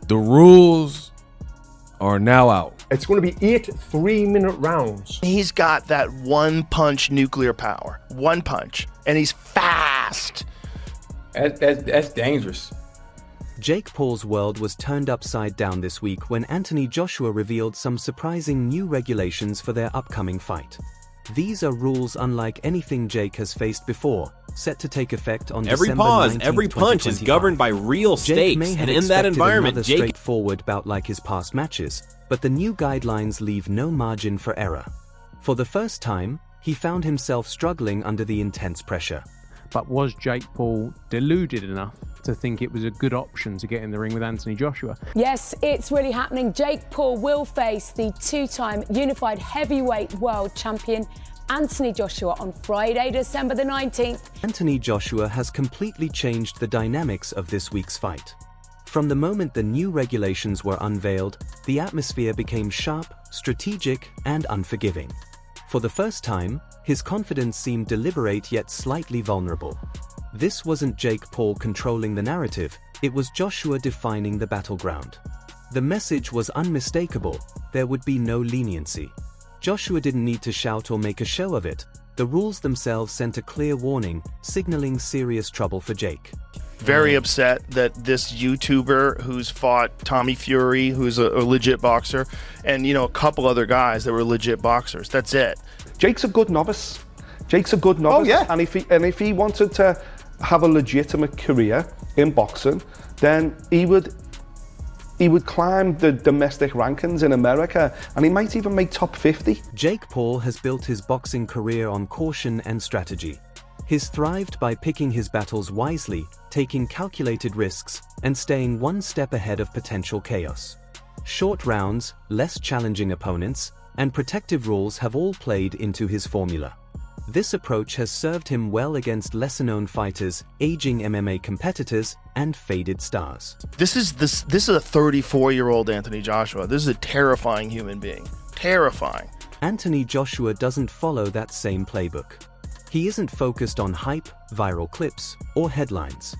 The rules are now out. It's going to be 8 3-minute rounds. He's got that one-punch nuclear power. One punch. And he's fast. That's dangerous. Jake Paul's world was turned upside down this week when Anthony Joshua revealed some surprising new regulations for their upcoming fight. These are rules unlike anything Jake has faced before, set to take effect on every December pause, 19th, every punch is 2025. governed by real Jake stakes, may have and in that expected environment, another Jake straightforward bout like his past matches, but the new guidelines leave no margin for error. For the first time, he found himself struggling under the intense pressure. But was Jake Paul deluded enough to think it was a good option to get in the ring with Anthony Joshua? Yes, it's really happening. Jake Paul will face the two-time unified heavyweight world champion Anthony Joshua on Friday, December the 19th. Anthony Joshua has completely changed the dynamics of this week's fight. From the moment the new regulations were unveiled, the atmosphere became sharp, strategic, and unforgiving. For the first time, his confidence seemed deliberate yet slightly vulnerable. This wasn't Jake Paul controlling the narrative, it was Joshua defining the battleground. The message was unmistakable: there would be no leniency. Joshua didn't need to shout or make a show of it. The rules themselves sent a clear warning, signaling serious trouble for Jake. Very upset that this YouTuber who's fought Tommy Fury, who's a legit boxer, and a couple other guys that were legit boxers. That's it. Jake's a good novice. Oh, yeah. And if he wanted to have a legitimate career in boxing, then he would climb the domestic rankings in America, and he might even make top 50. Jake Paul has built his boxing career on caution and strategy. He's thrived by picking his battles wisely, taking calculated risks, and staying one step ahead of potential chaos. Short rounds, less challenging opponents, and protective rules have all played into his formula. This approach has served him well against lesser-known fighters, aging MMA competitors, and faded stars. This is a 34-year-old Anthony Joshua. This is a terrifying human being. Terrifying. Anthony Joshua doesn't follow that same playbook. He isn't focused on hype, viral clips, or headlines.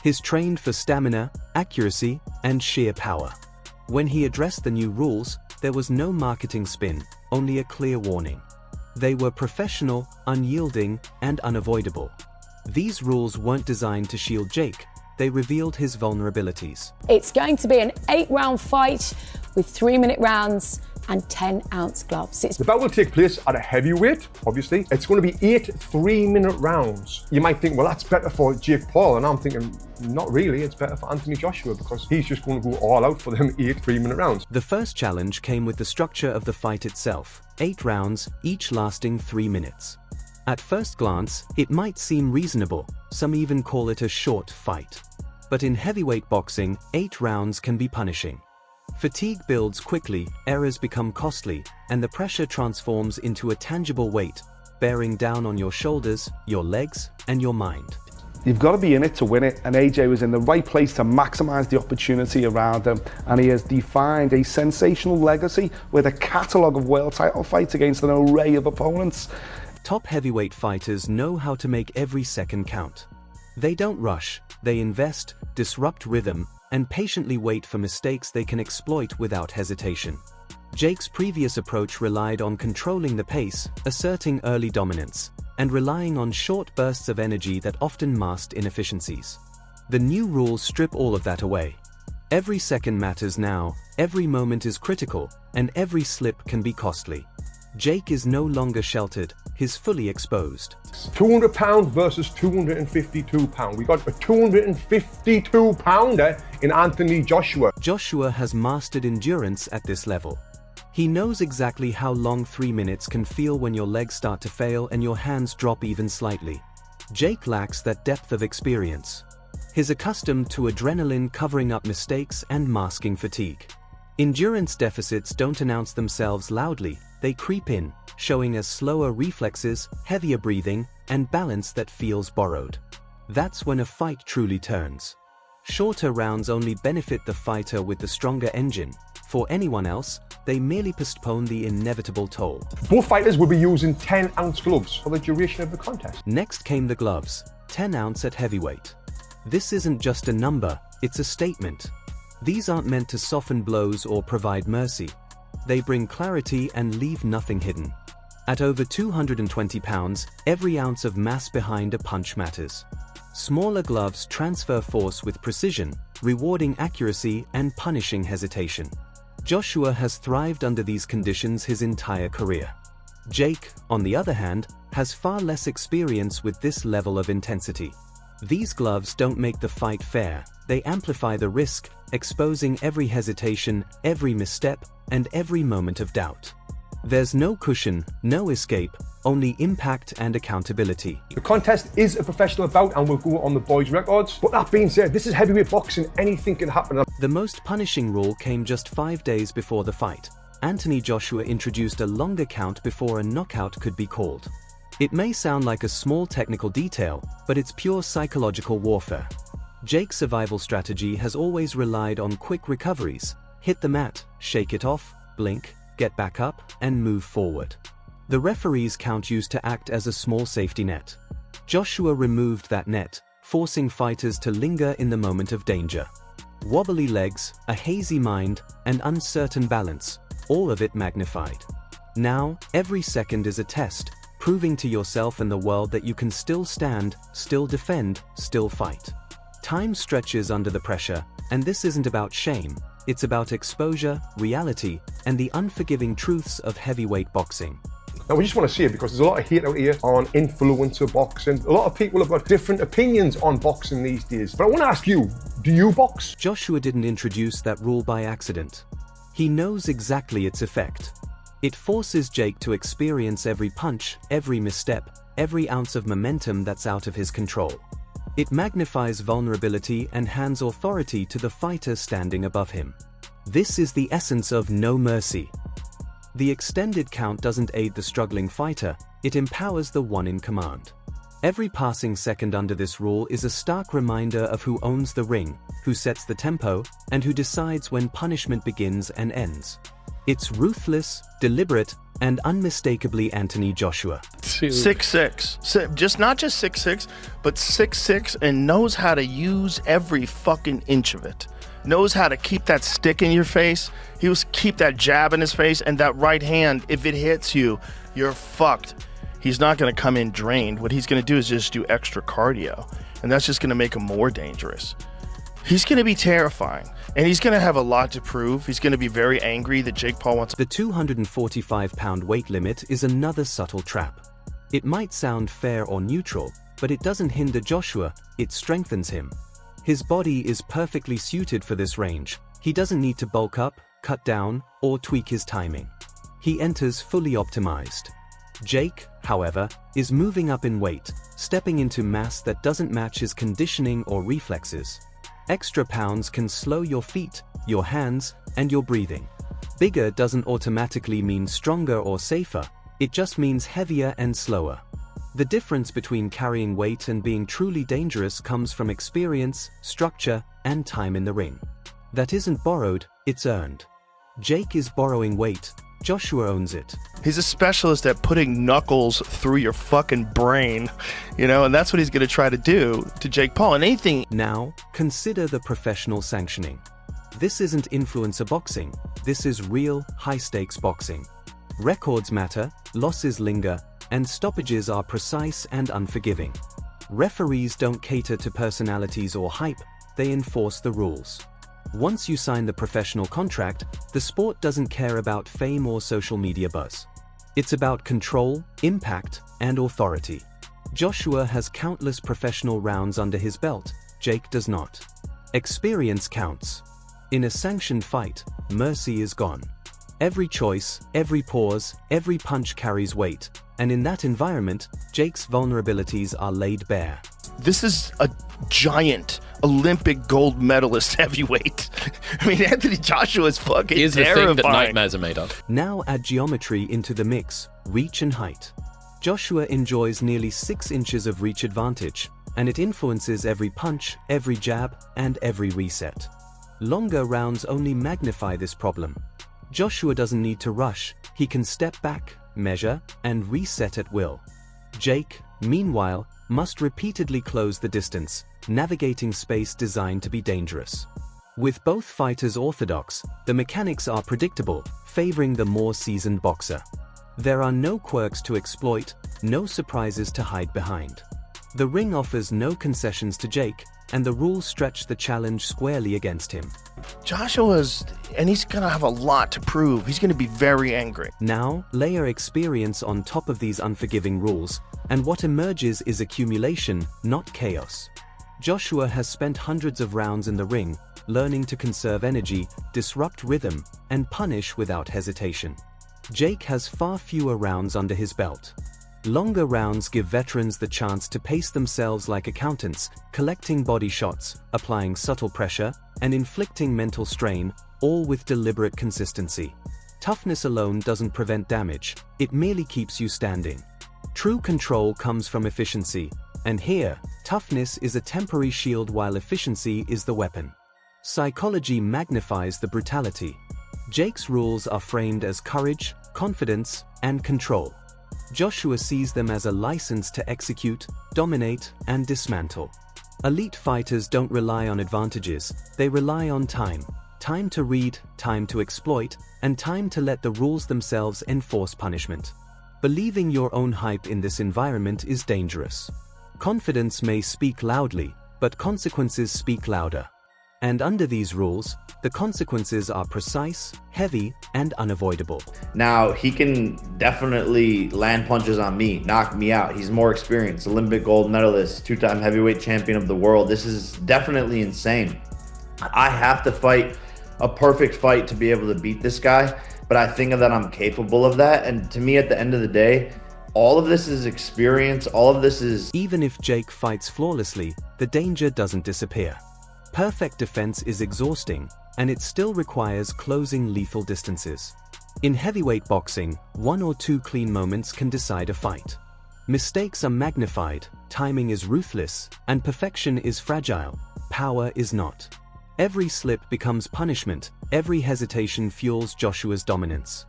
He's trained for stamina, accuracy, and sheer power. When he addressed the new rules, there was no marketing spin, only a clear warning. They were professional, unyielding, and unavoidable. These rules weren't designed to shield Jake, they revealed his vulnerabilities. It's going to be an 8-round fight with 3-minute rounds and 10-ounce gloves. The bout will take place at a heavyweight, obviously. It's going to be 8 3-minute rounds. You might think, well, that's better for Jake Paul, and I'm thinking, not really. It's better for Anthony Joshua because he's just going to go all out for them 8 3-minute rounds. The first challenge came with the structure of the fight itself: 8 rounds, each lasting 3 minutes. At first glance, it might seem reasonable. Some even call it a short fight. But in heavyweight boxing, 8 rounds can be punishing. Fatigue builds quickly, errors become costly, and the pressure transforms into a tangible weight, bearing down on your shoulders, your legs, and your mind. You've got to be in it to win it, and AJ was in the right place to maximise the opportunity around him, and he has defined a sensational legacy with a catalogue of world title fights against an array of opponents. Top heavyweight fighters know how to make every second count. They don't rush, they invest, disrupt rhythm, and patiently wait for mistakes they can exploit without hesitation. Jake's previous approach relied on controlling the pace, asserting early dominance, and relying on short bursts of energy that often masked inefficiencies. The new rules strip all of that away. Every second matters now, every moment is critical, and every slip can be costly. Jake is no longer sheltered, he's fully exposed. 200 pound versus 252 pound. We got a 252 pounder in Anthony Joshua. Joshua has mastered endurance at this level. He knows exactly how long 3 minutes can feel when your legs start to fail and your hands drop even slightly. Jake lacks that depth of experience. He's accustomed to adrenaline covering up mistakes and masking fatigue. Endurance deficits don't announce themselves loudly, they creep in, showing as slower reflexes, heavier breathing, and balance that feels borrowed. That's when a fight truly turns. Shorter rounds only benefit the fighter with the stronger engine. For anyone else, they merely postpone the inevitable toll. Both fighters will be using 10-ounce gloves for the duration of the contest. Next came the gloves, 10 ounce at heavyweight. This isn't just a number, it's a statement. These aren't meant to soften blows or provide mercy. They bring clarity and leave nothing hidden. At over 220 pounds, every ounce of mass behind a punch matters. Smaller gloves transfer force with precision, rewarding accuracy and punishing hesitation. Joshua has thrived under these conditions his entire career. Jake, on the other hand, has far less experience with this level of intensity. These gloves don't make the fight fair, they amplify the risk, exposing every hesitation, every misstep, and every moment of doubt. There's no cushion, no escape, only impact and accountability. The contest is a professional bout and will go on the boys' records. But that being said, this is heavyweight boxing, anything can happen. The most punishing rule came just 5 days before the fight. Anthony Joshua introduced a longer count before a knockout could be called. It may sound like a small technical detail, but it's pure psychological warfare. Jake's survival strategy has always relied on quick recoveries. Hit the mat, shake it off, blink, get back up, and move forward. The referee's count used to act as a small safety net. Joshua removed that net, forcing fighters to linger in the moment of danger. Wobbly legs, a hazy mind, and uncertain balance, all of it magnified. Now, every second is a test, proving to yourself and the world that you can still stand, still defend, still fight. Time stretches under the pressure, and this isn't about shame. It's about exposure, reality, and the unforgiving truths of heavyweight boxing. Now we just want to see it because there's a lot of hate out here on influencer boxing. A lot of people have got different opinions on boxing these days. But I want to ask you, do you box? Joshua didn't introduce that rule by accident. He knows exactly its effect. It forces Jake to experience every punch, every misstep, every ounce of momentum that's out of his control. It magnifies vulnerability and hands authority to the fighter standing above him. This is the essence of no mercy. The extended count doesn't aid the struggling fighter, it empowers the one in command. Every passing second under this rule is a stark reminder of who owns the ring, who sets the tempo, and who decides when punishment begins and ends. It's ruthless, deliberate, and unmistakably Anthony Joshua. 6'6", just not just 6'6", but 6'6", and knows how to use every fucking inch of it. Knows how to keep that stick in your face. He was keep that jab in his face, and that right hand, if it hits you, you're fucked. He's not going to come in drained. What he's going to do is just do extra cardio, and that's just going to make him more dangerous. He's going to be terrifying, and he's going to have a lot to prove. He's going to be very angry that Jake Paul wants. The 245-pound weight limit is another subtle trap. It might sound fair or neutral, but it doesn't hinder Joshua, it strengthens him. His body is perfectly suited for this range. He doesn't need to bulk up, cut down, or tweak his timing. He enters fully optimized. Jake, however, is moving up in weight, stepping into mass that doesn't match his conditioning or reflexes. Extra pounds can slow your feet, your hands, and your breathing. Bigger doesn't automatically mean stronger or safer, it just means heavier and slower. The difference between carrying weight and being truly dangerous comes from experience, structure, and time in the ring. That isn't borrowed, it's earned. Jake is borrowing weight, Joshua owns it. He's a specialist at putting knuckles through your fucking brain, and that's what he's going to try to do to Jake Paul. And anything. Now, consider the professional sanctioning. This isn't influencer boxing, this is real, high-stakes boxing. Records matter, losses linger, and stoppages are precise and unforgiving. Referees don't cater to personalities or hype, they enforce the rules. Once you sign the professional contract, the sport doesn't care about fame or social media buzz. It's about control, impact, and authority. Joshua has countless professional rounds under his belt, Jake does not. Experience counts. In a sanctioned fight, mercy is gone. Every choice, every pause, every punch carries weight, and in that environment, Jake's vulnerabilities are laid bare. This is a giant Olympic gold medalist heavyweight. I mean, Anthony Joshua is fucking Here's terrifying. the thing that nightmares are made of. Now add geometry into the mix, reach and height. Joshua enjoys nearly 6 inches of reach advantage, and it influences every punch, every jab, and every reset. Longer rounds only magnify this problem. Joshua doesn't need to rush, he can step back, measure, and reset at will. Jake, meanwhile, must repeatedly close the distance, navigating space designed to be dangerous. With both fighters orthodox, the mechanics are predictable, favoring the more seasoned boxer. There are no quirks to exploit, no surprises to hide behind. The ring offers no concessions to Jake, and the rules stretch the challenge squarely against him. And he's gonna have a lot to prove. He's gonna be very angry. Now, layer experience on top of these unforgiving rules, and what emerges is accumulation, not chaos. Joshua has spent hundreds of rounds in the ring, learning to conserve energy, disrupt rhythm, and punish without hesitation. Jake has far fewer rounds under his belt. Longer rounds give veterans the chance to pace themselves like accountants, collecting body shots, applying subtle pressure, and inflicting mental strain, all with deliberate consistency. Toughness alone doesn't prevent damage, it merely keeps you standing. True control comes from efficiency, and here, toughness is a temporary shield while efficiency is the weapon. Psychology magnifies the brutality. Jake's rules are framed as courage, confidence, and control. Joshua sees them as a license to execute, dominate, and dismantle. Elite fighters don't rely on advantages, they rely on time. Time to read, time to exploit, and time to let the rules themselves enforce punishment. Believing your own hype in this environment is dangerous. Confidence may speak loudly, but consequences speak louder. And under these rules, the consequences are precise, heavy, and unavoidable. Now, he can definitely land punches on me, knock me out. He's more experienced, Olympic gold medalist, 2-time heavyweight champion of the world. This is definitely insane. I have to fight a perfect fight to be able to beat this guy, but I think that I'm capable of that. And to me, at the end of the day, all of this is experience, all of this is... Even if Jake fights flawlessly, the danger doesn't disappear. Perfect defense is exhausting, and it still requires closing lethal distances. In heavyweight boxing, 1 or 2 clean moments can decide a fight. Mistakes are magnified, timing is ruthless, and perfection is fragile. Power is not. Every slip becomes punishment, every hesitation fuels Joshua's dominance.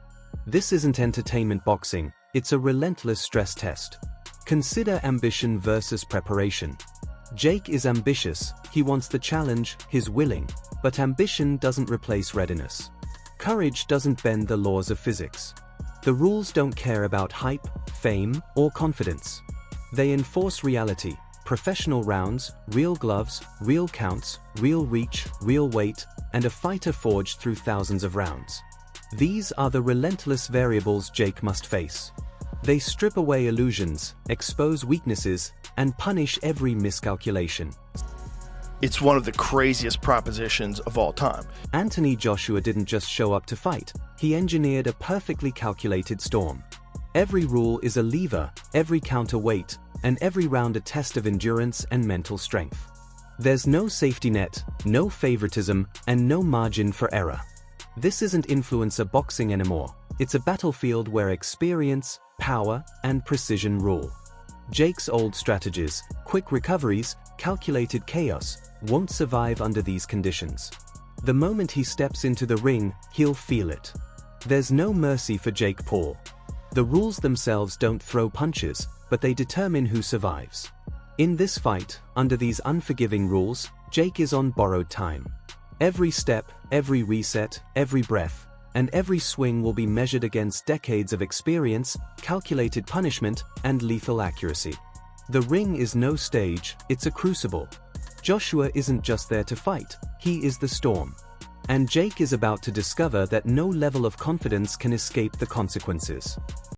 This isn't entertainment boxing, it's a relentless stress test. Consider ambition versus preparation. Jake is ambitious, he wants the challenge, he's willing, but ambition doesn't replace readiness. Courage doesn't bend the laws of physics. The rules don't care about hype, fame, or confidence. They enforce reality, professional rounds, real gloves, real counts, real reach, real weight, and a fighter forged through thousands of rounds. These are the relentless variables Jake must face. They strip away illusions, expose weaknesses, and punish every miscalculation. It's one of the craziest propositions of all time. Anthony Joshua didn't just show up to fight, he engineered a perfectly calculated storm. Every rule is a lever, every counterweight, and every round a test of endurance and mental strength. There's no safety net, no favoritism, and no margin for error. This isn't influencer boxing anymore, it's a battlefield where experience, power, and precision rule. Jake's old strategies, quick recoveries, calculated chaos, won't survive under these conditions. The moment he steps into the ring, he'll feel it. There's no mercy for Jake Paul. The rules themselves don't throw punches, but they determine who survives. In this fight, under these unforgiving rules, Jake is on borrowed time. Every step, every reset, every breath, and every swing will be measured against decades of experience, calculated punishment, and lethal accuracy. The ring is no stage, it's a crucible. Joshua isn't just there to fight, he is the storm. And Jake is about to discover that no level of confidence can escape the consequences.